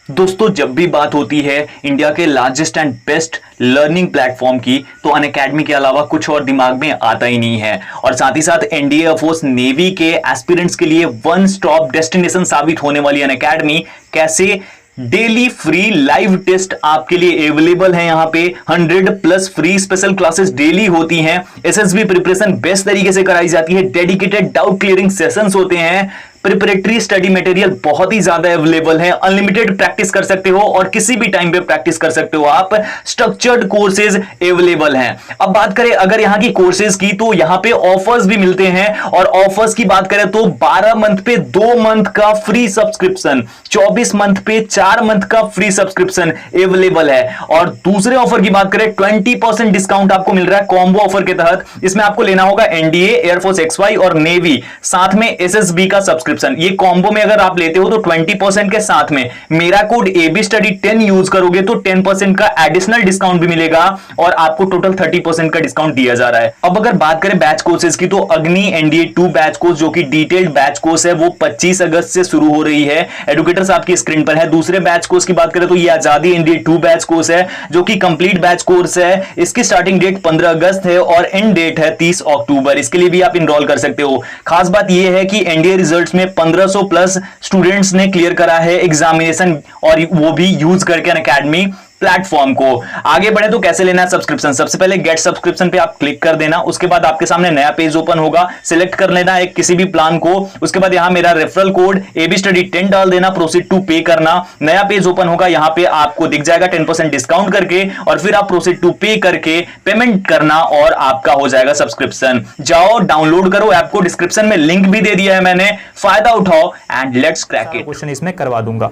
दोस्तों, जब भी बात होती है इंडिया के largest and best learning platform की, तो अनअकैडमी के अलावा कुछ और दिमाग में आता ही नहीं है। और साथ ही साथ एनडीए, एयरफोर्स, नेवी के एस्पिरेंट्स के लिए वन स्टॉप डेस्टिनेशन साबित होने वाली अनअकैडमी कैसे डेली फ्री लाइव टेस्ट आपके लिए अवेलेबल है। यहां पे 100+ फ्री स्पेशल क्लासेस डेली होती हैं। एसएसबी प्रिपरेशन बेस्ट तरीके से कराई जाती है। डेडिकेटेड डाउट क्लियरिंग सेशंस होते हैं। प्रिपरेटरी स्टडी मटेरियल बहुत ही ज्यादा अवेलेबल है। अनलिमिटेड प्रैक्टिस कर सकते हो और किसी भी टाइम पे प्रैक्टिस कर सकते हो आप। स्ट्रक्चर्ड कोर्सेज अवेलेबल हैं। अब बात करें अगर यहां की कोर्सेज की, तो यहां पे ऑफर्स भी मिलते हैं। और ऑफर्स की बात करें तो 12 मंथ पे 2 मंथ का फ्री सब्सक्रिप्शन, 24 मंथ पे 4 मंथ का फ्री सब्सक्रिप्शन अवेलेबल है। और दूसरे ऑफर की बात करें, 20% डिस्काउंट आपको मिल रहा है कॉम्बो ऑफर के तहत। इसमें आपको लेना होगा एनडीए, एयरफोर्स XY और नेवी, साथ में एसएसबी का सब्सक्रिप्शन। ये कॉम्बो में अगर आप लेते हो तो 20% के साथ में मेरा कोड ABStudy10 यूज करोगे तो 10% का एडिशनल डिस्काउंट भी मिलेगा और आपको टोटल 30% का डिस्काउंट दिया जा रहा है। अब अगर बात करें बैच कोर्सेज की, तो अग्नि एनडीए 2 बैच कोर्स, जो कि डिटेल्ड बैच कोर्स है, वो 25 अगस्त से शुरू हो रही है। एडुकेटर्स आपकी स्क्रीन पर है। दूसरे बैच कोर्स की बात करें तो ये आजादी एनडीए 2 बैच कोर्स है, जो कि कंप्लीट बैच कोर्स है। इसकी स्टार्टिंग डेट 15 अगस्त है और एंड डेट है 30 अक्टूबर। इसके लिए भी आप इनरोल कर सकते हो। खास बात यह है कि एनडीए रिजल्ट्स में 1500+ स्टूडेंट्स ने क्लियर करा है एग्जामिनेशन, और वो भी यूज करके अनअकैडमी प्लेटफॉर्म को। आगे बढ़े तो कैसे लेना है सब्सक्रिप्शन। सबसे पहले गेट सब्सक्रिप्शन पे आप क्लिक कर देना। उसके बाद आपके सामने नया पेज ओपन होगा। सिलेक्ट कर लेना एक किसी भी प्लान को। उसके बाद यहां मेरा रेफरल कोड ABStudy10 डाल देना, प्रोसीड टू पे करना। नया पेज ओपन होगा। यहां पे आपको दिख जाएगा 10% डिस्काउंट करके, और फिर आप प्रोसीड टू पे करके पेमेंट करना और आपका हो जाएगा सब्सक्रिप्शन। जाओ डाउनलोड करो ऐप को, डिस्क्रिप्शन में लिंक भी दे दिया है मैंने। फायदा उठाओ and let's crack it. Question इसमें करवा दूंगा।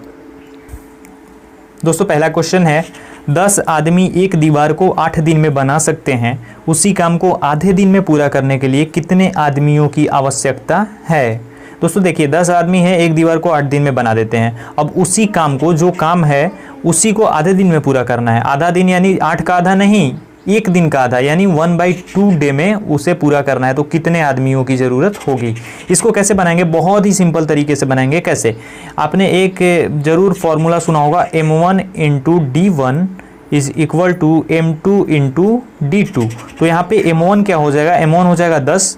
दोस्तों, पहला क्वेश्चन है, 10 आदमी एक दीवार को 8 दिन में बना सकते हैं। उसी काम को आधे दिन में पूरा करने के लिए कितने आदमियों की आवश्यकता है। दोस्तों देखिए, 10 आदमी हैं, एक दीवार को 8 दिन में बना देते हैं। अब उसी काम को, जो काम है उसी को आधे दिन में पूरा करना है। आधा दिन यानी 8 का आधा नहीं, एक दिन का आधा, यानी 1/2 डे में उसे पूरा करना है। तो कितने आदमियों की ज़रूरत होगी। इसको कैसे बनाएंगे, बहुत ही सिंपल तरीके से बनाएंगे। कैसे, आपने एक ज़रूर फॉर्मूला सुना होगा, M1 × D1 is equal to M2 × D2। तो यहाँ पे M1 क्या हो जाएगा, M1 हो जाएगा 10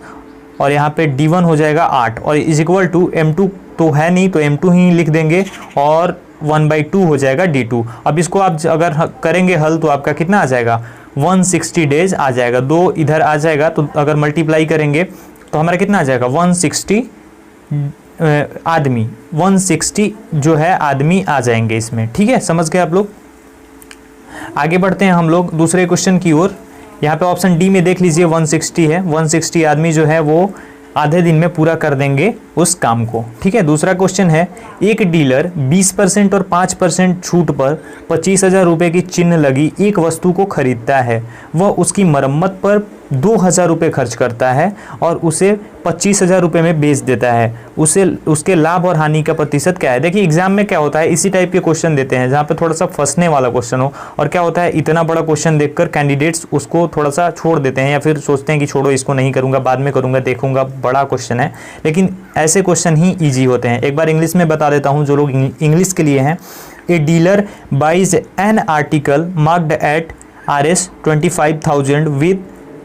और यहाँ पे D1 हो जाएगा 8 और इज इक्वल टू M2 तो है नहीं, तो M2 ही लिख देंगे और 1/2 हो जाएगा D2। अब इसको आप अगर करेंगे हल तो आपका कितना आ जाएगा, 160 डेज आ जाएगा। 2 इधर आ जाएगा, तो अगर मल्टीप्लाई करेंगे तो हमारा कितना आ जाएगा, 160 आदमी, 160 जो है आदमी आ जाएंगे इसमें। ठीक है, समझ गए आप लोग। आगे बढ़ते हैं हम लोग दूसरे क्वेश्चन की ओर। यहाँ पे ऑप्शन डी में देख लीजिए 160 है। 160 आदमी जो है वो आधे दिन में पूरा कर देंगे उस काम को। ठीक है, दूसरा क्वेश्चन है, एक डीलर 20% और 5% छूट पर 25,000 रुपये की चिन्ह लगी एक वस्तु को खरीदता है। वह उसकी मरम्मत पर 2,000 रुपये खर्च करता है और उसे 25,000 रुपये में बेच देता है। उसे उसके लाभ और हानि का प्रतिशत क्या है। देखिए, एग्जाम में क्या होता है, इसी टाइप के क्वेश्चन देते हैं जहाँ पे थोड़ा सा फंसने वाला क्वेश्चन हो। और क्या होता है, इतना बड़ा क्वेश्चन देखकर कैंडिडेट्स उसको थोड़ा सा छोड़ देते हैं या फिर सोचते हैं कि छोड़ो इसको नहीं करूँगा, बाद में करूँगा, देखूंगा, बड़ा क्वेश्चन है। लेकिन ऐसे क्वेश्चन ही ईजी होते हैं। एक बार इंग्लिश में बता देता हूँ जो लोग इंग्लिश के लिए हैं। A dealer buys an article marked at Rs 25,000 with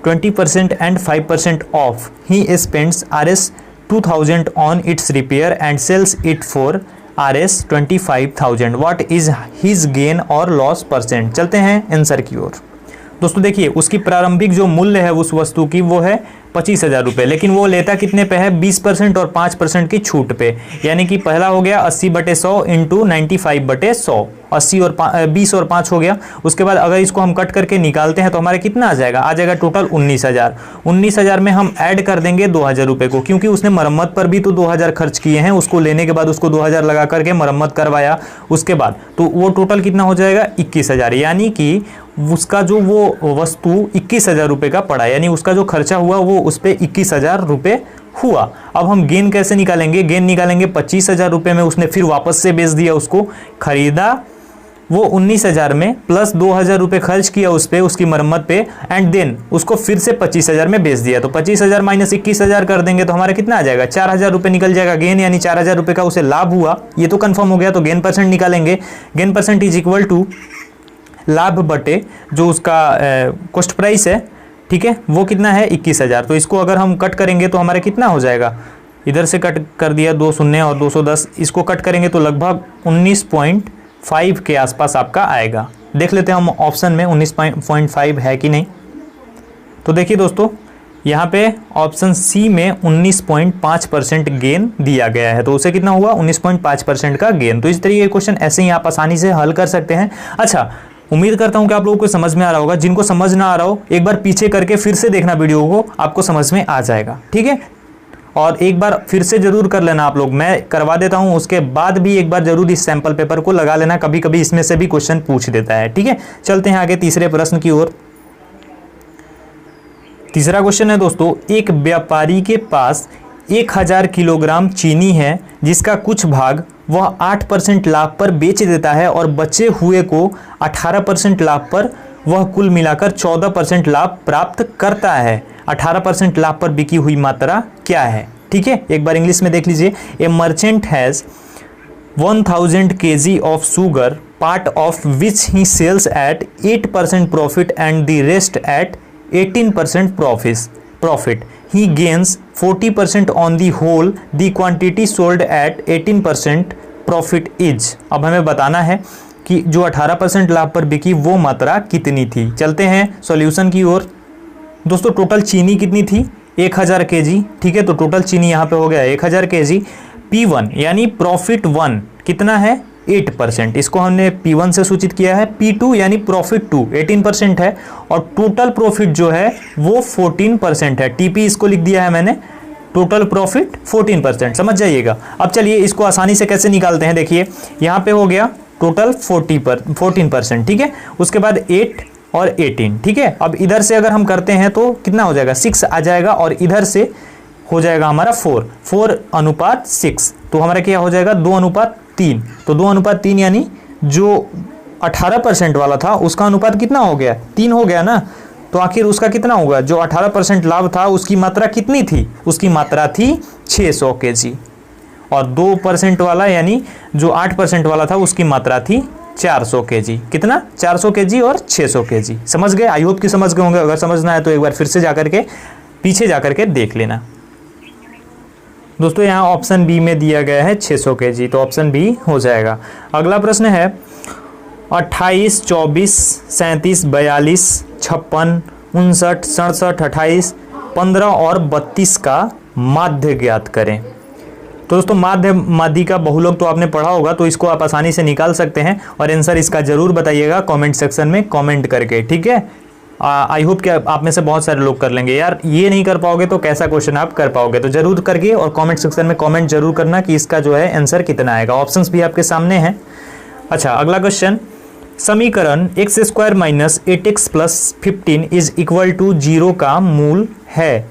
20% and 5% off. He spends Rs 2,000 on its repair and sells it for Rs 25,000. What is his gain or loss percent? चलते हैं आंसर की ओर। दोस्तों देखिए, उसकी प्रारंभिक जो मूल्य है उस वस्तु की वो है 25,000 रुपये, लेकिन वो लेता कितने पे है, 20% और 5% की छूट पे। यानी कि पहला हो गया 80/100 × 95/100, 80 और 20 और 5 हो गया। उसके बाद अगर इसको हम कट करके निकालते हैं तो हमारे कितना आ जाएगा टोटल 19,000। 19,000 में हम ऐड कर देंगे 2,000 रुपये को, क्योंकि उसने मरम्मत पर भी तो 2,000 खर्च किए हैं। उसको लेने के बाद उसको 2,000 लगा करके मरम्मत करवाया उसके बाद, तो वो टोटल कितना हो जाएगा, 21,000। यानी कि उसका जो वो वस्तु 21,000 रुपये का पड़ा, यानी उसका जो खर्चा हुआ वो उस पर 21,000 रुपये हुआ। अब हम गेन कैसे निकालेंगे, गेन निकालेंगे 25,000 रुपये में उसने फिर वापस से बेच दिया, उसको खरीदा वो 19,000 में प्लस 2,000 रुपये खर्च किया उस पर, उसकी मरम्मत पे, एंड देन उसको फिर से 25,000 में बेच दिया। तो 25,000 माइनस 21,000 कर देंगे तो हमारा कितना आ जाएगा, 4,000 रुपये निकल जाएगा गेन, यानी 4,000 रुपये का उसे लाभ हुआ। ये तो कंफर्म हो गया। तो गेन परसेंट निकालेंगे। Gain percent is equal to लाभ बटे जो उसका कॉस्ट प्राइस है, ठीक है, वो कितना है 21,000। तो इसको अगर हम कट करेंगे तो हमारा कितना हो जाएगा, इधर से कट कर दिया 2 शून्य और 210, इसको कट करेंगे तो लगभग 19.5 के आसपास आपका आएगा। देख लेते हैं हम ऑप्शन में 19.5 है कि नहीं। तो देखिए दोस्तों, यहाँ पे ऑप्शन सी में 19.5% गेन दिया गया है। तो उसे कितना हुआ, 19.5% का गेन। तो इस तरीके के क्वेश्चन ऐसे ही आप आसानी से हल कर सकते हैं। अच्छा, उम्मीद करता हूं कि आप लोगों को समझ में आ रहा होगा। जिनको समझ ना आ रहा हो, एक बार पीछे करके फिर से देखना वीडियो को, आपको समझ में आ जाएगा, ठीक है। और एक बार फिर से जरूर कर लेना आप लोग, मैं करवा देता हूं, उसके बाद भी एक बार जरूर इस सैंपल पेपर को लगा लेना, कभी कभी इसमें से भी क्वेश्चन पूछ देता है, ठीक है। चलते हैं आगे तीसरे प्रश्न की ओर। तीसरा क्वेश्चन है दोस्तों, एक व्यापारी के पास 1,000 किलोग्राम चीनी है जिसका कुछ भाग वह 8% लाभ पर बेच देता है और बचे हुए को 18% लाभ पर वह कुल मिलाकर 14% लाभ प्राप्त करता है। 18% लाभ पर बिकी हुई मात्रा क्या है, ठीक है। एक बार इंग्लिश में देख लीजिए। A merchant has 1000 kg of sugar, part of which he sells at 8% profit and the rest at 18% profit. He gains 40% on the whole. The quantity sold at 18% profit is. अब हमें बताना है कि जो 18% लाभ पर बिकी वो मात्रा कितनी थी। चलते हैं सॉल्यूशन की ओर। दोस्तों टोटल चीनी कितनी थी, 1000 kg, ठीक है। तो टोटल चीनी यहाँ पे हो गया 1000 kg। P1 यानी प्रॉफिट 1 कितना है, 8%, इसको हमने P1 से सूचित किया है। P2 यानी प्रॉफिट 2 18% है और टोटल प्रॉफिट जो है वो 14% है। TP इसको लिख दिया है मैंने, टोटल प्रॉफिट 14%, समझ जाइएगा। अब चलिए इसको आसानी से कैसे निकालते हैं। देखिए यहाँ पे हो गया टोटल 14%, ठीक है। उसके बाद 8 और 18, ठीक है। अब इधर से अगर हम करते हैं तो कितना हो जाएगा, 6 आ जाएगा और इधर से हो जाएगा हमारा 4:6। तो हमारा क्या हो जाएगा, 2:3। तो 2:3 यानी जो 18% वाला था उसका अनुपात कितना हो गया, 3 हो गया ना। तो आखिर उसका कितना होगा, जो 18% लाभ था उसकी मात्रा कितनी थी, उसकी मात्रा थी 600 kg। और 2% वाला यानी जो 8% वाला था उसकी मात्रा थी 400 kg। कितना, 400 kg और 600 kg। समझ गए, आई होप कि समझ गए होंगे। अगर समझना है तो एक बार फिर से जाकर के पीछे जाकर के देख लेना। दोस्तों यहाँ ऑप्शन बी में दिया गया है 600 kg, तो ऑप्शन बी हो जाएगा। अगला प्रश्न है 28, 24, 37, 42, 56, 59, 67, 28, 15 और 32 का माध्य ज्ञात करें। तो दोस्तों माध्य माध्य का बहुलक तो आपने पढ़ा होगा, तो इसको आप आसानी से निकाल सकते हैं और आंसर इसका जरूर बताइएगा कमेंट सेक्शन में कमेंट करके, ठीक है। आई होप कि आप में से बहुत सारे लोग कर लेंगे। यार ये नहीं कर पाओगे तो कैसा क्वेश्चन आप कर पाओगे, तो जरूर करके और कमेंट सेक्शन में कमेंट जरूर करना कि इसका जो है आंसर कितना आएगा। ऑप्शंस भी आपके सामने हैं। अच्छा अगला क्वेश्चन, समीकरण x² minus 8x plus 15 is equal to 0 का मूल है।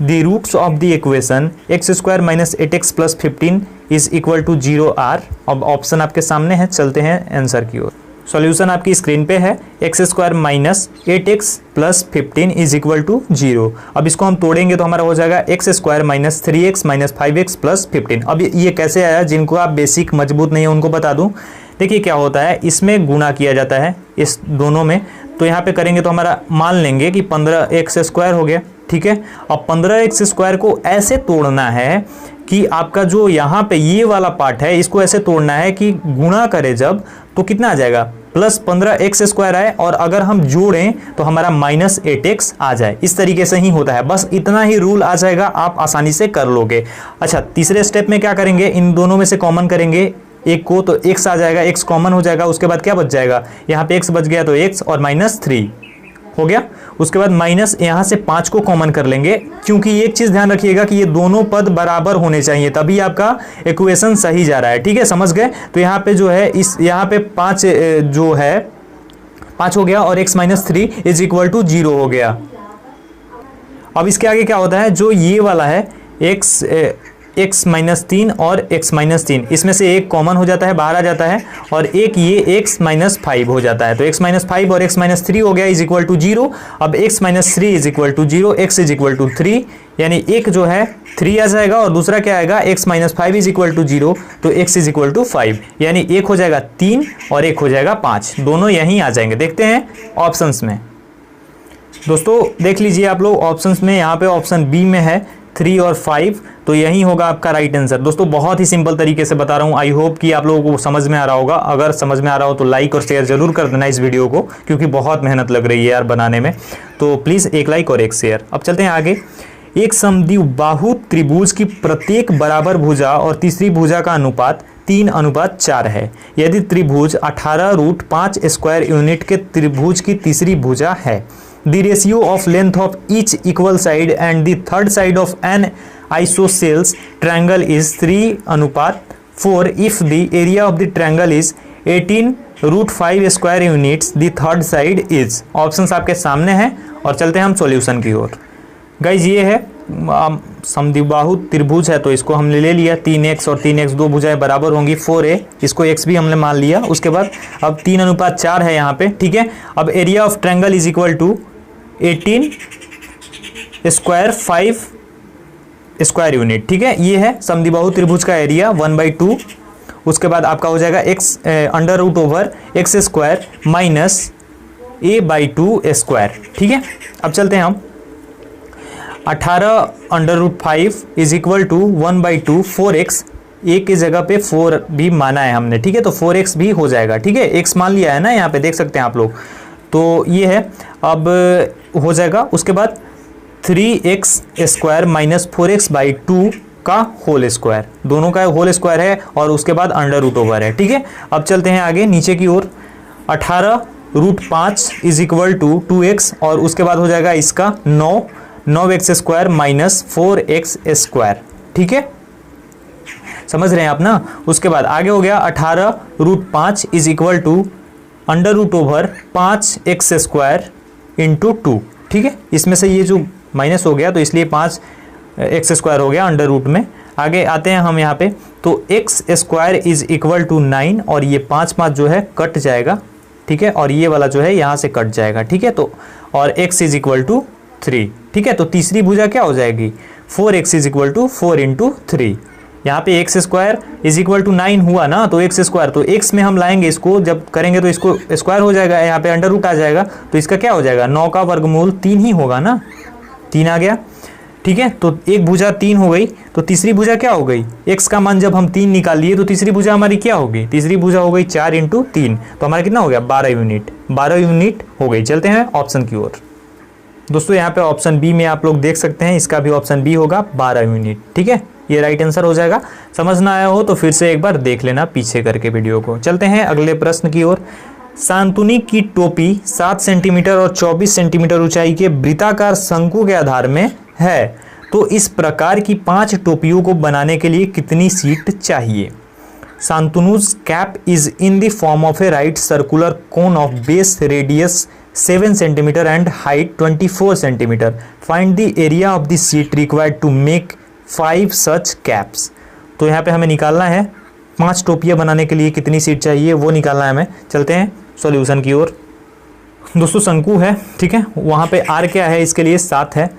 The roots of the equation x² minus 8x plus 15 is equal to 0 are. अब ऑप्शन आपके सामने है, चलते हैं आंसर की ओर। सॉल्यूशन आपकी स्क्रीन पे है, x² minus 8x plus 15 is equal to 0। अब इसको हम तोड़ेंगे तो हमारा हो जाएगा x² minus 3x minus 5x plus 15। अब ये कैसे आया, जिनको आप बेसिक मजबूत नहीं है उनको बता दूं। देखिए क्या होता है, इसमें गुणा किया जाता है इस दोनों में, तो यहाँ पे करेंगे तो हमारा मान लेंगे कि 15x² हो गया, ठीक है। अब 15x² को ऐसे तोड़ना है कि आपका जो यहाँ पे ये वाला पार्ट है इसको ऐसे तोड़ना है कि गुणा करे जब तो कितना आ जाएगा, प्लस 15x² आए और अगर हम जोड़ें तो हमारा माइनस 8x आ जाए। इस तरीके से ही होता है, बस इतना ही रूल आ जाएगा, आप आसानी से कर लोगे। अच्छा तीसरे स्टेप में क्या करेंगे, इन दोनों में से कॉमन करेंगे एक को, तो x आ जाएगा, x कॉमन हो जाएगा। उसके बाद क्या बच जाएगा, यहाँ पे x बच गया तो x और माइनस 3 हो गया। उसके बाद माइनस यहाँ से 5 को कॉमन कर लेंगे, क्योंकि एक चीज ध्यान रखिएगा कि ये दोनों पद बराबर होने चाहिए, तभी आपका इक्वेशन सही जा रहा है, ठीक है, समझ गए। तो यहाँ पे जो है इस यहाँ पे 5 जो है 5 हो गया और x minus 3 is equal to 0 हो गया। अब इसके आगे क्या होता है, जो ये वाला है x x माइनस 3 और x माइनस 3, इसमें से एक कॉमन हो जाता है, बाहर आ जाता है, और एक ये x माइनस 5 हो जाता है। तो x माइनस 5 और x माइनस 3 हो गया इज इक्वल टू 0। अब x minus 3 is equal to 0, x is equal to 3, यानी एक जो है 3 आ जाएगा और दूसरा क्या आएगा, x minus 5 is equal to 0, तो x इज इक्वल टू 5, यानी एक हो जाएगा 3 और एक हो जाएगा 5, दोनों यहीं आ जाएंगे। देखते हैं ऑप्शंस में। दोस्तों देख लीजिए आप लोग ऑप्शंस में, यहाँ पे ऑप्शन बी में है 3 और 5, तो यही होगा आपका राइट आंसर। दोस्तों बहुत ही सिंपल तरीके से बता रहा हूँ, आई होप कि आप लोगों को समझ में आ रहा होगा। अगर समझ में आ रहा हो तो लाइक और शेयर जरूर कर देना इस वीडियो को, क्योंकि बहुत मेहनत लग रही है यार बनाने में, तो प्लीज़ एक लाइक और एक शेयर। अब चलते हैं आगे। एक समद्विबाहु त्रिभुज की प्रत्येक बराबर भुजा और तीसरी भुजा का अनुपात 3:4 है। यदि त्रिभुज 18√5 स्क्वायर यूनिट के त्रिभुज की तीसरी भुजा है, the ratio of length of each equal side and the third side of an isosceles triangle is 3:4 if the area of the triangle is 18√5 square units, the third side is। Options आपके सामने हैं और चलते हैं हम solution की ओर। Guys ये है समद्विबाहु त्रिभुज है, तो इसको हमने ले लिया 3x और 3x, दो भुजाएं बराबर होंगी 4a, इसको x भी हमने मान लिया। उसके बाद अब 3:4 है यहाँ पे, ठीक है। अब area of triangle is equal to 18 square 5 square unit, ठीक है। ये है समद्विबाहु त्रिभुज का एरिया 1/2। उसके बाद आपका हो जाएगा x under root over x square minus a/2 square, ठीक है। अब चलते हैं हम 18√5 is equal to 1/2 4x, a की जगह पे 4 भी माना है हमने, ठीक है, तो 4x भी हो जाएगा, ठीक है। x मान लिया है ना यहाँ पे, देख सकते हैं आप लोग, तो ये है। अब हो जाएगा उसके बाद 3x स्क्वायर माइनस 4x/2 का होल स्क्वायर, दोनों का होल स्क्वायर है, और उसके बाद अंडर रूट ओवर है, ठीक है। अब चलते हैं आगे नीचे की ओर। 18√5 इज इक्वल टू 2x, और उसके बाद हो जाएगा इसका 9x square minus 4x square, ठीक है, समझ रहे हैं आप ना। उसके बाद आगे हो गया 18√5 is equal to under root over 5x square into 2, ठीक है। इसमें से ये जो माइनस हो गया तो इसलिए 5x स्क्वायर हो गया अंडर रूट में। आगे आते हैं हम यहाँ पे, तो x square is equal to 9, और ये 5 जो है कट जाएगा, ठीक है, और ये वाला जो है यहाँ से कट जाएगा, ठीक है। तो और x इज इक्वल टू 3, ठीक है। तो तीसरी भुजा क्या हो जाएगी, 4x is equal to 4 into 3। यहाँ पे x square is equal to 9 हुआ ना, तो x स्क्वायर, तो x में हम लाएंगे इसको, जब करेंगे तो इसको स्क्वायर हो जाएगा, यहाँ पे अंडर रूट आ जाएगा, तो इसका क्या हो जाएगा, 9 का वर्गमूल 3 ही होगा ना, 3 आ गया, ठीक है। तो एक भुजा 3 हो गई, तो तीसरी भुजा क्या हो गई, x का मान जब हम 3 निकाल लिए तो तीसरी भुजा हमारी क्या होगी, तीसरी भुजा हो गई 4 इंटू 3, तो हमारा कितना हो गया 12 यूनिट, 12 यूनिट हो गई। चलते हैं ऑप्शन की ओर। दोस्तों यहाँ पे ऑप्शन बी में आप लोग देख सकते हैं, इसका भी ऑप्शन बी होगा 12 यूनिट, ठीक है, ये राइट आंसर हो जाएगा। समझ ना आया हो तो फिर से एक बार देख लेना पीछे करके वीडियो को। चलते हैं अगले प्रश्न की ओर। शांतनु की टोपी 7 सेंटीमीटर और 24 सेंटीमीटर ऊंचाई के वृत्ताकार शंकु के आधार में है, तो इस प्रकार की 5 टोपियों को बनाने के लिए कितनी शीट चाहिए। Shantanu's cap is in the form of a right circular cone of base radius 7 centimetre and height 24 centimetre. Find the area of the sheet required to make 5 such caps. तो यहाँ पे हमें निकालना है 5 टोपियाँ बनाने के लिए कितनी शीट चाहिए, वो निकालना है हमें। चलते हैं सॉल्यूशन की ओर। दोस्तों शंकु है, ठीक है, वहाँ पे आर क्या है, इसके लिए 7 है,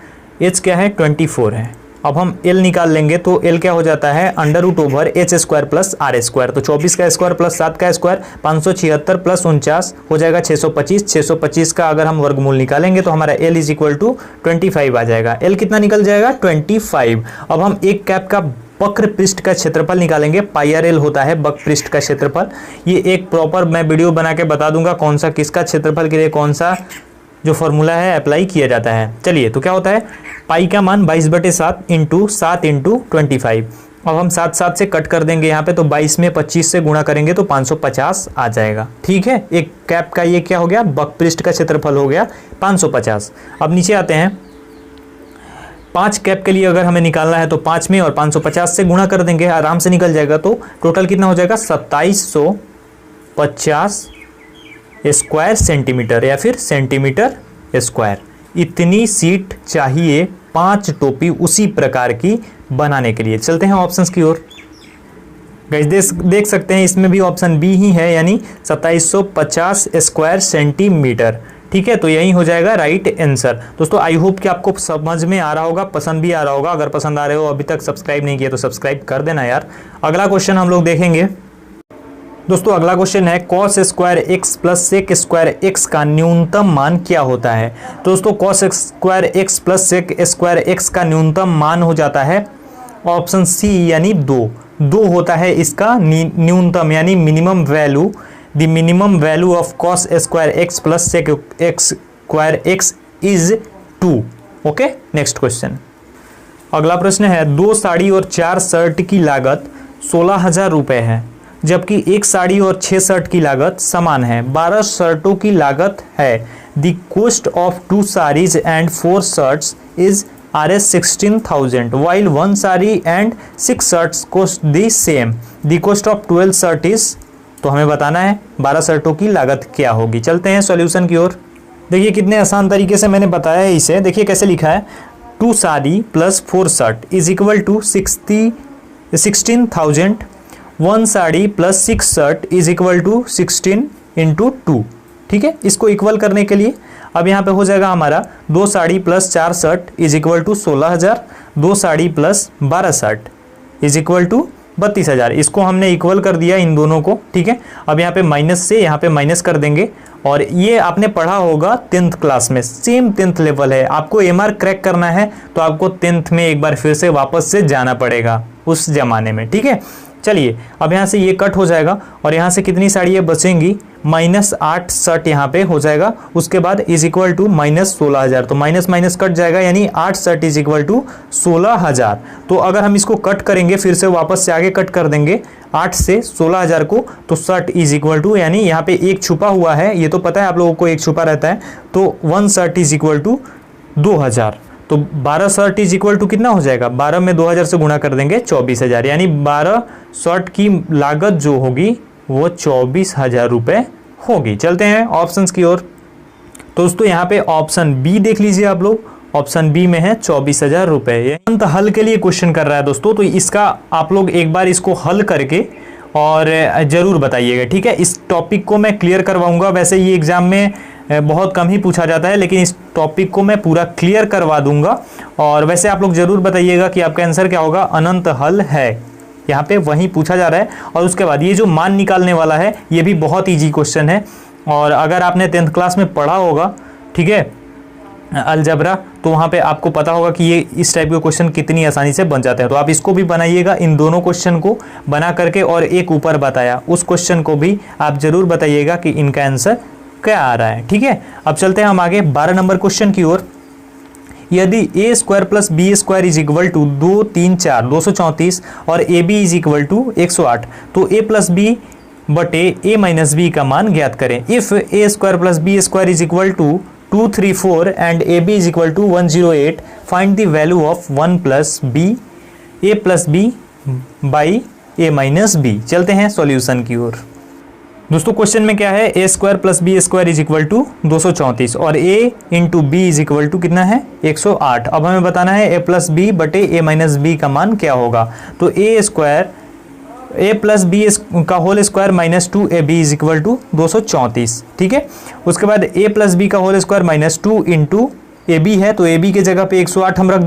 एच क्या है 24 है। अब हम एल निकाल लेंगे तो एल क्या हो जाता है under root over H square plus R square, तो 24 का स्क्वायर प्लस 7 का स्क्वायर 576 प्लस 49 हो जाएगा 625। 625 का अगर हम वर्गमूल निकालेंगे तो हमारा एल इज इक्वल टू 25 आ जाएगा। एल कितना निकल जाएगा 25। अब हम एक कैप का वक्र पृष्ठ का क्षेत्रफल निकालेंगे, पाई आर एल होता है वक्र पृष्ठ का क्षेत्रफल। ये एक प्रॉपर मैं वीडियो बना के बता दूंगा कौन सा किसका क्षेत्रफल के लिए कौन सा जो फॉर्मूला है अप्लाई किया जाता है। चलिए तो क्या होता है, पाई का मान 22/7 इंटू 7 इंटू 25। अब हम 7 से कट कर देंगे यहाँ पे, तो 22 में 25 से गुणा करेंगे तो 550 आ जाएगा, ठीक है। एक कैप का ये क्या हो गया वक्र पृष्ठ का क्षेत्रफल हो गया 550। अब नीचे आते हैं, 5 कैप के लिए अगर हमें निकालना है तो 5 में और 550 से गुणा कर देंगे, आराम से निकल जाएगा। तो टोटल कितना हो जाएगा 2750 स्क्वायर सेंटीमीटर या फिर सेंटीमीटर स्क्वायर। इतनी सीट चाहिए 5 टोपी उसी प्रकार की बनाने के लिए। चलते हैं ऑप्शंस की ओर। गाइस देख सकते हैं इसमें भी ऑप्शन बी ही है, यानी 2750 स्क्वायर सेंटीमीटर। ठीक है, तो यही हो जाएगा राइट आंसर। दोस्तों आई होप कि आपको समझ में आ रहा होगा, पसंद भी आ रहा होगा। अगर पसंद आ रहे हो, अभी तक सब्सक्राइब नहीं किया तो सब्सक्राइब कर देना यार। अगला क्वेश्चन हम लोग देखेंगे। दोस्तों अगला क्वेश्चन है cos square x plus sec square x का न्यूनतम मान क्या होता है। दोस्तों cos square x plus sec square x का न्यूनतम मान हो जाता है ऑप्शन सी, यानी 2 होता है इसका न्यूनतम, यानी minimum value. The minimum value of cos square x plus sec x square x is 2। Okay, next question. अगला प्रश्न है 2 साड़ी और 4 शर्ट की लागत 16,000 रुपये है, जबकि 1 साड़ी और 6 शर्ट की लागत समान है। 12 शर्टों की लागत है। The cost of 2 saris and 4 shirts is Rs 16,000 while 1 saree and 6 shirts cost the same. The cost of 12 shirt is, तो हमें बताना है 12 शर्टों की लागत क्या होगी। चलते हैं सॉल्यूशन की ओर। देखिए कितने आसान तरीके से मैंने बताया है इसे। देखिए कैसे लिखा है, 2 sari plus 4 shirt is equal to 16,000। 1 sari plus 6 shirt is equal to 16 into 2। ठीक है, इसको इक्वल करने के लिए अब यहाँ पे हो जाएगा हमारा 2 sari plus 4 shirt is equal to 16,000, 2 sari plus 12 shirt is equal to 32,000। इसको हमने इक्वल कर दिया इन दोनों को। ठीक है, अब यहाँ पे माइनस से यहाँ पे माइनस कर देंगे। और ये आपने पढ़ा होगा 10th क्लास में, सेम 10th लेवल है। आपको एमआर क्रैक करना है तो आपको 10th में एक बार फिर से वापस से जाना पड़ेगा उस जमाने में। ठीक है, चलिए अब यहाँ से ये कट हो जाएगा और यहाँ से कितनी साड़ियाँ बचेंगी, -8 शर्ट यहाँ पे हो जाएगा। उसके बाद इज इक्वल टू -16,000, तो माइनस माइनस कट जाएगा, यानी 8 शर्ट इज इक्वल टू 16,000। तो अगर हम इसको कट करेंगे, फिर से वापस से आगे कट कर देंगे 8 से 16,000 को, तो शर्ट इज इक्वल टू, यानी यहाँ पे एक छुपा हुआ है, ये तो पता है आप लोगों को एक छुपा रहता है, तो 1 शर्ट इज इक्वल टू 2,000। तो 12 शर्ट इज इक्वल टू कितना हो जाएगा, 12 में 2,000 से गुणा कर देंगे 24,000, यानी 12 शर्ट की लागत जो होगी वो 24,000 रुपये होगी। चलते हैं ऑप्शंस की ओर। दोस्तों यहाँ पे ऑप्शन बी देख लीजिए आप लोग, ऑप्शन बी में है 24,000 रुपये। ये अंत हल के लिए क्वेश्चन कर रहा है दोस्तों, तो इसका आप लोग एक बार इसको हल करके और ज़रूर बताइएगा। ठीक है, इस टॉपिक को मैं क्लियर करवाऊंगा। वैसे ये एग्ज़ाम में बहुत कम ही पूछा जाता है, लेकिन इस टॉपिक को मैं पूरा क्लियर करवा दूंगा। और वैसे आप लोग ज़रूर बताइएगा कि आपका आंसर क्या होगा। अनंत हल है, यहाँ पे वही पूछा जा रहा है। और उसके बाद ये जो मान निकालने वाला है, ये भी बहुत ईजी क्वेश्चन है। और अगर आपने 10th क्लास में पढ़ा होगा, ठीक है, अलजबरा, तो वहाँ पे आपको पता होगा कि ये इस टाइप के क्वेश्चन कितनी आसानी से बन जाते हैं। तो आप इसको भी बनाइएगा, इन दोनों क्वेश्चन को बना करके, और एक ऊपर बताया उस क्वेश्चन को भी आप ज़रूर बताइएगा कि इनका आंसर क्या आ रहा है। ठीक है, अब चलते हैं हम आगे 12 नंबर क्वेश्चन की ओर। यदि a square plus b square is equal to 2, 3, 4 234 और a b is equal to 108, तो ए प्लस बी बटे ए माइनस बी का मान ज्ञात करें। If a square plus b square is equal to 234 and a b is equal to 108, find the value of 1 plus b a plus B by A minus b. चलते हैं solution की ओर। दोस्तों question में क्या है, a square plus b square is equal to 234 और a into b is equal to कितना है 108। अब हमें बताना है ए प्लस बी बटे ए माइनस बी का मान क्या होगा। तो a square a plus B का whole square minus 2 a b is equal to 234। ठीक है, उसके बाद ए प्लस बी का whole square minus 2 into a b है, तो ए बी के जगह पे 108 हम रख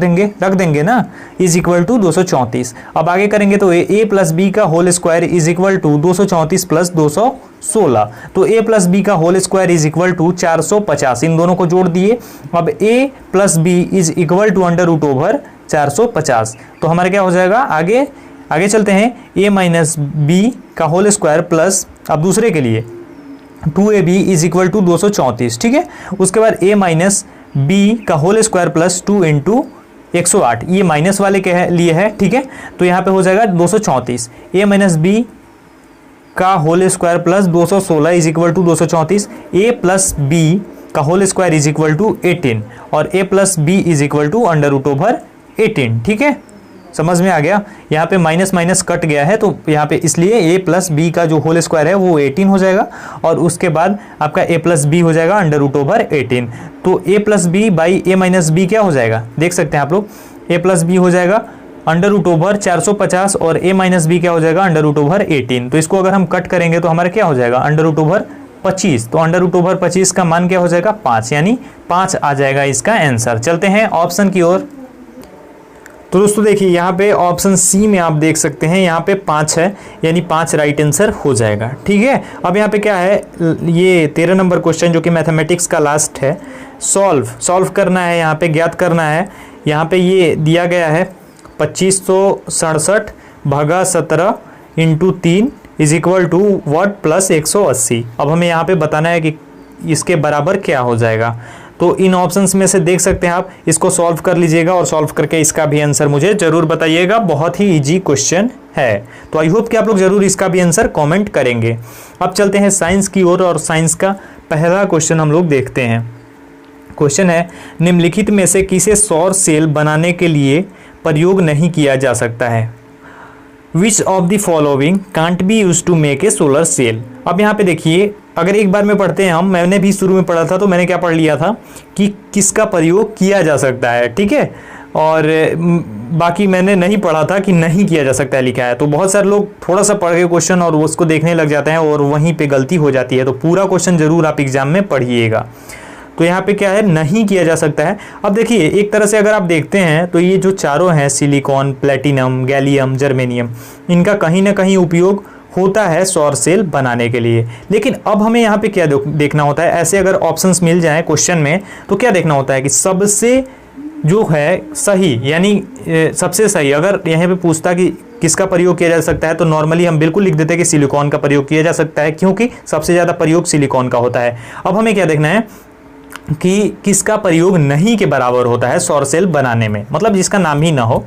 देंगे ना, इज इक्वल टू 234। अब आगे करेंगे तो ए प्लस बी का whole square is equal to 234 plus 216, तो ए प्लस बी का whole square is equal to 450। इन दोनों को जोड़ दिए। अब a plus B is equal to under root over 450, तो हमारा क्या हो जाएगा, आगे चलते हैं। ए माइनस बी का होल स्क्वायर प्लस, अब दूसरे के लिए 2ab इज इक्वल टू 234। ठीक है, उसके बाद ए माइनस बी का होल स्क्वायर प्लस 2 इंटू 108, ये माइनस वाले के लिए है। ठीक है, तो यहाँ पे हो जाएगा 234। ए माइनस बी का whole square plus 216 is equal to 234। A plus B का whole square is equal to 18 और A plus B is equal to under root over 18। ठीक है, समझ में आ गया। यहाँ पे माइनस माइनस कट गया है, तो यहाँ पे इसलिए ए प्लस बी का जो होल स्क्वायर है वो 18 हो जाएगा और उसके बाद आपका ए प्लस बी हो जाएगा अंडर रूट ओवर 18। तो ए plus B by A minus B क्या हो जाएगा, देख सकते हैं आप लोग, ए प्लस बी हो जाएगा अंडर रूट ओवर 450 और a माइनस बी क्या हो जाएगा अंडर रूट ओवर 18। तो इसको अगर हम कट करेंगे तो हमारा क्या हो जाएगा अंडर रूट ओवर 25। तो अंडर रूट ओवर 25 का मान क्या हो जाएगा 5, यानी 5 आ जाएगा इसका आंसर। चलते हैं ऑप्शन की ओर। तो दोस्तों देखिए यहाँ पे ऑप्शन सी में आप देख सकते हैं यहाँ पे 5 है, यानी 5 राइट आंसर हो जाएगा। ठीक है, अब यहाँ पे क्या है, ये 13 नंबर क्वेश्चन जो कि मैथमेटिक्स का लास्ट है, सॉल्व करना है, यहाँ पे ज्ञात करना है। यहाँ पे ये दिया गया है 2567 भागा 17 into 3 is equal to what plus 180। अब हमें यहाँ पे बताना है कि इसके बराबर क्या हो जाएगा। तो इन ऑप्शंस में से देख सकते हैं आप, इसको सॉल्व कर लीजिएगा और सॉल्व करके इसका भी आंसर मुझे जरूर बताइएगा। बहुत ही इजी क्वेश्चन है, तो आई होप कि आप लोग जरूर इसका भी आंसर कमेंट करेंगे। अब चलते हैं साइंस की ओर और साइंस का पहला क्वेश्चन हम लोग देखते हैं। क्वेश्चन है, निम्नलिखित में से किसे सौर सेल बनाने के लिए प्रयोग नहीं किया जा सकता है। Which of the following can't be use to make a solar cell. अब यहाँ पे देखिए, अगर एक बार में पढ़ते हैं हम, मैंने भी शुरू में पढ़ा था तो मैंने क्या पढ़ लिया था कि किसका प्रयोग किया जा सकता है। ठीक है, और बाकी मैंने नहीं पढ़ा था कि नहीं किया जा सकता है लिखा है। तो बहुत सारे लोग थोड़ा सा पढ़ के क्वेश्चन और उसको देखने लग जाते हैं और वहीं पे गलती हो जाती है। तो पूरा क्वेश्चन जरूर आप एग्जाम में पढ़िएगा। तो यहाँ पे क्या है, नहीं किया जा सकता है। अब देखिए, एक तरह से अगर आप देखते हैं तो ये जो चारों हैं, सिलिकॉन, प्लेटिनम, गैलियम, जर्मेनियम, इनका कहीं ना कहीं उपयोग होता है सौर सेल बनाने के लिए। लेकिन अब हमें यहाँ पे क्या देखना होता है, ऐसे अगर ऑप्शंस मिल जाए क्वेश्चन में तो क्या देखना होता है कि सबसे जो है सही, यानी सबसे सही। अगर यहाँ पे पूछता कि किसका प्रयोग किया जा सकता है तो नॉर्मली हम बिल्कुल लिख देते हैं कि सिलिकॉन का प्रयोग किया जा सकता है, क्योंकि सबसे ज़्यादा प्रयोग सिलिकॉन का होता है। अब हमें क्या देखना है कि किसका प्रयोग नहीं के बराबर होता है सौर सेल बनाने में, मतलब जिसका नाम ही ना हो।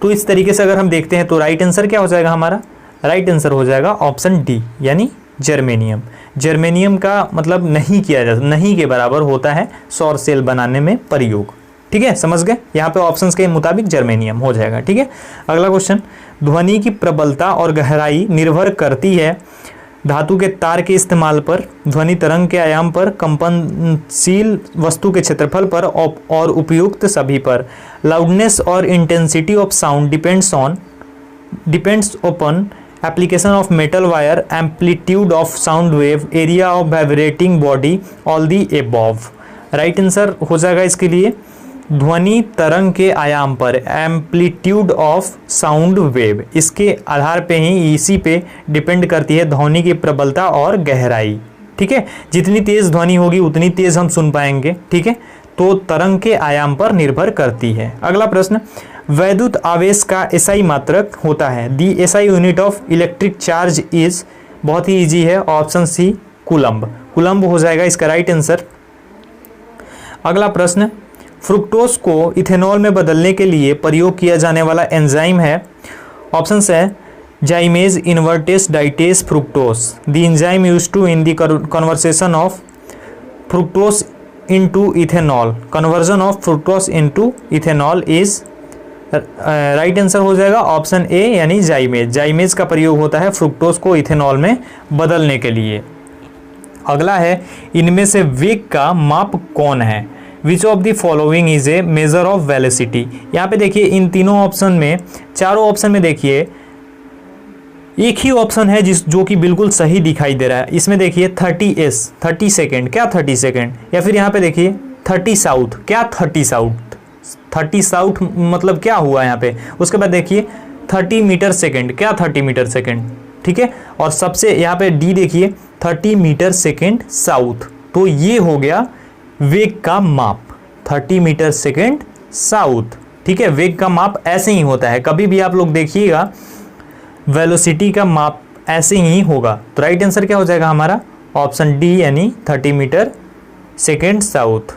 तो इस तरीके से अगर हम देखते हैं तो राइट आंसर क्या हो जाएगा हमारा, राइट आंसर हो जाएगा ऑप्शन डी, यानी जर्मेनियम। जर्मेनियम का मतलब नहीं किया जाता, नहीं के बराबर होता है सौर सेल बनाने में प्रयोग। ठीक है, समझ गए, यहाँ पे ऑप्शंस के मुताबिक जर्मेनियम हो जाएगा। ठीक है, अगला क्वेश्चन, ध्वनि की प्रबलता और गहराई निर्भर करती है धातु के तार के इस्तेमाल पर, ध्वनि तरंग के आयाम पर, कंपनशील वस्तु के क्षेत्रफल पर और उपयुक्त सभी पर। लाउडनेस और intensity of sound depends upon application of metal wire, amplitude of sound wave, area of vibrating body, all the above. Right answer हो जाएगा इसके लिए ध्वनि तरंग के आयाम पर, एम्पलीट्यूड ऑफ साउंड वेव। इसके आधार पे ही, इसी पे डिपेंड करती है ध्वनि की प्रबलता और गहराई। ठीक है, जितनी तेज ध्वनि होगी उतनी तेज हम सुन पाएंगे। ठीक है, तो तरंग के आयाम पर निर्भर करती है। अगला प्रश्न, वैद्युत आवेश का एसआई मात्रक होता है। The SI unit of electric charge is, बहुत ही इजी है, ऑप्शन सी कूलम्ब। कूलम्ब हो जाएगा इसका राइट आंसर। अगला प्रश्न, फ्रुक्टोज को इथेनॉल में बदलने के लिए प्रयोग किया जाने वाला एंजाइम है। ऑप्शन है zymase invertase diastase fructose. The enzyme used to in the conversation of fructose into ethanol, conversion of fructose into ethanol is, right answer हो जाएगा ऑप्शन ए, यानी जाइमेज। जाइमेज का प्रयोग होता है फ्रुक्टोज को इथेनॉल में बदलने के लिए। अगला है, इनमें से वेग का माप कौन है। Which of the following is a measure of velocity. यहाँ पे देखिए, इन तीनों ऑप्शन में, चारों ऑप्शन में देखिए एक ही ऑप्शन है जो कि बिल्कुल सही दिखाई दे रहा है। इसमें देखिए 30 सेकेंड, क्या 30 सेकेंड, या फिर यहाँ पे देखिए 30 साउथ, क्या 30 साउथ मतलब क्या हुआ यहाँ पे। उसके बाद देखिए 30 मीटर सेकेंड, क्या 30 मीटर सेकेंड। ठीक है, और सबसे यहाँ पे डी देखिए 30 मीटर सेकेंड साउथ। तो ये हो गया वेग का माप, 30 मीटर सेकेंड साउथ। ठीक है, वेग का माप ऐसे ही होता है, कभी भी आप लोग देखिएगा वेलोसिटी का माप ऐसे ही होगा। तो राइट आंसर क्या हो जाएगा हमारा ऑप्शन डी, यानी 30 मीटर सेकेंड साउथ।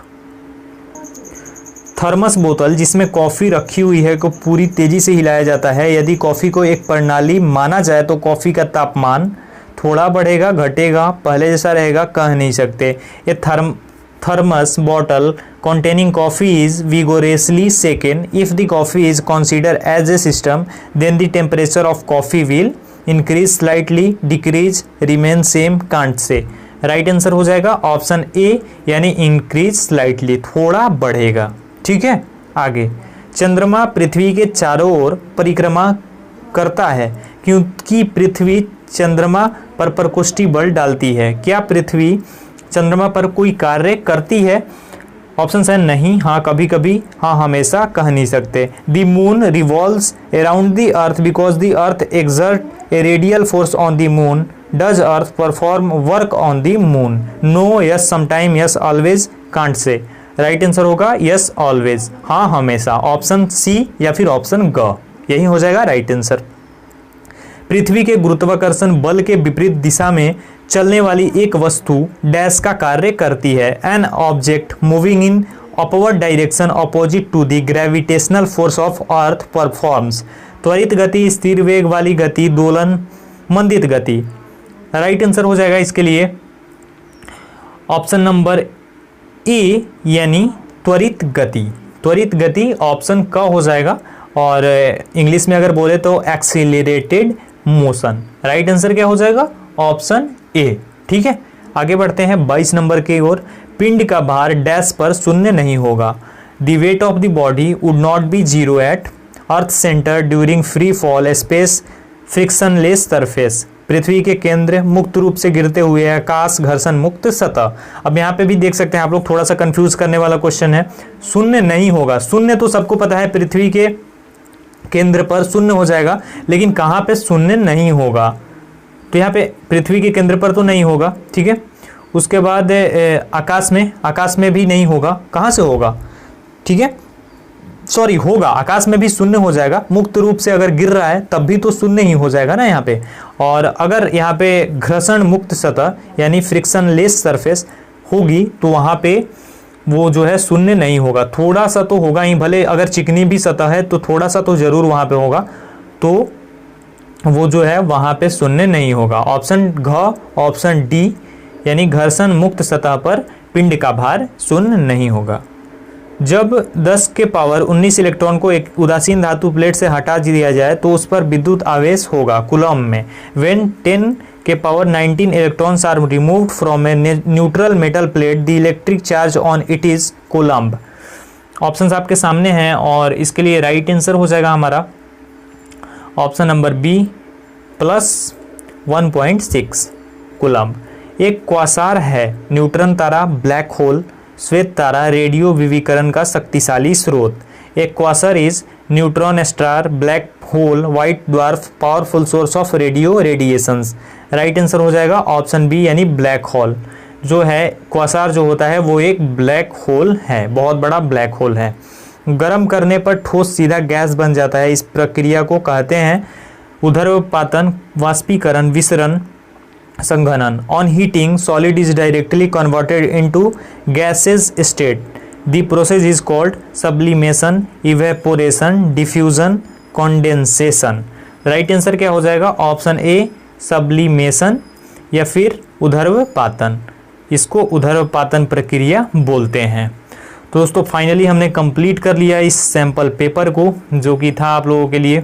थर्मस बोतल जिसमें कॉफ़ी रखी हुई है को पूरी तेज़ी से हिलाया जाता है। यदि कॉफ़ी को एक प्रणाली माना जाए तो कॉफ़ी का तापमान थोड़ा बढ़ेगा, घटेगा, पहले जैसा रहेगा, कह नहीं सकते। ये thermos bottle containing coffee is vigorously shaken. If the coffee is considered as a system, then the temperature of coffee will increase slightly, decrease, remain same, can't say. Right answer हो जाएगा ऑप्शन ए, यानी increase slightly, थोड़ा बढ़ेगा। ठीक है, आगे चंद्रमा पृथ्वी के चारों ओर परिक्रमा करता है क्योंकि पृथ्वी चंद्रमा पर प्रकोष्ठी बल डालती है। क्या पृथ्वी चंद्रमा पर कोई कार्य करती है? ऑप्शन है नहीं, हाँ कभी कभी, हाँ हमेशा कह नहीं सकते। The moon revolves around the earth because the earth exert a radial force on the moon. Does earth perform work on the moon? No, yes sometime, yes always, can't say. Right answer होगा yes always, हाँ हमेशा। Option C या फिर option ग, यही हो जाएगा right answer. पृथ्वी के गुरुत्वाकर्षण बल के विपरीत दिशा में चलने वाली एक वस्तु डैश का कार्य करती है। An object moving in upward direction opposite to the gravitational force of earth performs. त्वरित गति, स्थिर वेग वाली गति, दोलन, मंदित गति। राइट आंसर हो जाएगा इसके लिए ऑप्शन नंबर ए यानी त्वरित गति। त्वरित गति ऑप्शन क हो जाएगा, और इंग्लिश में अगर बोले तो एक्सीलरेटेड मोशन। राइट आंसर क्या हो जाएगा? Option A. ठीक है, आगे बढ़ते हैं 22 नंबर की ओर। पिंड का भार डैश पर शून्य नहीं होगा। The weight of the body would not be zero at earth centre during free fall space frictionless surface. पृथ्वी के केंद्र मुक्त रूप से गिरते हुए आकाश घर्षण मुक्त सतह। अब यहाँ पे भी देख सकते हैं आप लोग, थोड़ा सा कंफ्यूज करने वाला क्वेश्चन है। शून्य नहीं होगा, शून्य तो सबको पता है पृथ्वी के केंद्र पर शून्य हो जाएगा, लेकिन कहाँ पे शून्य नहीं होगा? तो यहाँ पे पृथ्वी के केंद्र पर तो नहीं होगा, ठीक है। उसके बाद आकाश में भी नहीं होगा। कहाँ से होगा? ठीक है, सॉरी, होगा, आकाश में भी शून्य हो जाएगा। मुक्त रूप से अगर गिर रहा है तब भी तो शून्य ही हो जाएगा ना यहाँ पे। और अगर यहाँ पे घर्षण मुक्त सतह यानी फ्रिक्शनलेस सरफेस होगी तो वहाँ पे वो जो है शून्य नहीं होगा। थोड़ा सा तो होगा ही, भले अगर चिकनी भी सतह है तो थोड़ा सा तो जरूर वहाँ पे होगा, तो वो जो है वहाँ पे शून्य नहीं होगा। ऑप्शन घ, ऑप्शन डी यानी घर्षण मुक्त सतह पर पिंड का भार शून्य नहीं होगा। जब 10 के पावर 19 इलेक्ट्रॉन को एक उदासीन धातु प्लेट से हटा दिया जाए तो उस पर विद्युत आवेश होगा कूलम्ब में। व्हेन 10 के power 19 electrons are removed from a neutral metal plate the electric charge on it is coulomb. Options आपके सामने हैं और इसके लिए राइट आंसर हो जाएगा हमारा ऑप्शन नंबर बी +1.6 कूलम्ब। एक क्वासार है न्यूट्रॉन तारा, ब्लैक होल, श्वेत तारा, रेडियो विकिरण का शक्तिशाली स्रोत। एक Quasar is neutron star, black hole, white dwarf, powerful source of radio radiations. Right answer हो जाएगा ऑप्शन बी यानी ब्लैक होल। जो है क्वासार जो होता है वो एक ब्लैक होल है, बहुत बड़ा ब्लैक होल है। गर्म करने पर ठोस सीधा गैस बन जाता है। इस प्रक्रिया को कहते हैं ऊर्ध्वपातन, वाष्पीकरण, विसरण, संघनन। On heating solid is directly converted into gases state. The process is called sublimation, evaporation, diffusion, condensation. Right answer क्या हो जाएगा? ऑप्शन ए सब्लिमेशन या फिर ऊर्ध्वपातन। इसको ऊर्ध्वपातन प्रक्रिया बोलते हैं। तो दोस्तों फाइनली हमने कंप्लीट कर लिया इस सैंपल पेपर को जो कि था आप लोगों के लिए।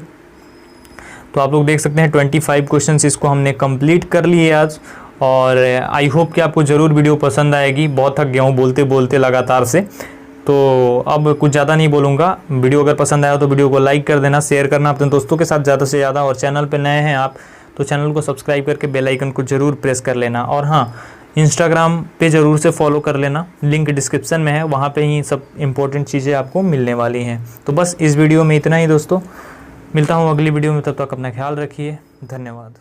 तो आप लोग देख सकते हैं 25 क्वेश्चंस इसको हमने कंप्लीट कर लिए आज, और आई होप कि आपको ज़रूर वीडियो पसंद आएगी। बहुत थक गया हूँ बोलते बोलते लगातार से, तो अब कुछ ज़्यादा नहीं बोलूँगा। वीडियो अगर पसंद आया तो वीडियो को लाइक कर देना, शेयर करना अपने दोस्तों के साथ ज़्यादा से ज़्यादा, और चैनल पर नए हैं आप तो चैनल को सब्सक्राइब करके बेल आइकन को ज़रूर प्रेस कर लेना। और हाँ, इंस्टाग्राम पे ज़रूर से फॉलो कर लेना, लिंक डिस्क्रिप्शन में है, वहाँ पे ही सब इंपॉर्टेंट चीज़ें आपको मिलने वाली हैं। तो बस इस वीडियो में इतना ही दोस्तों, मिलता हूँ अगली वीडियो में, तब तक अपना ख्याल रखिए। धन्यवाद।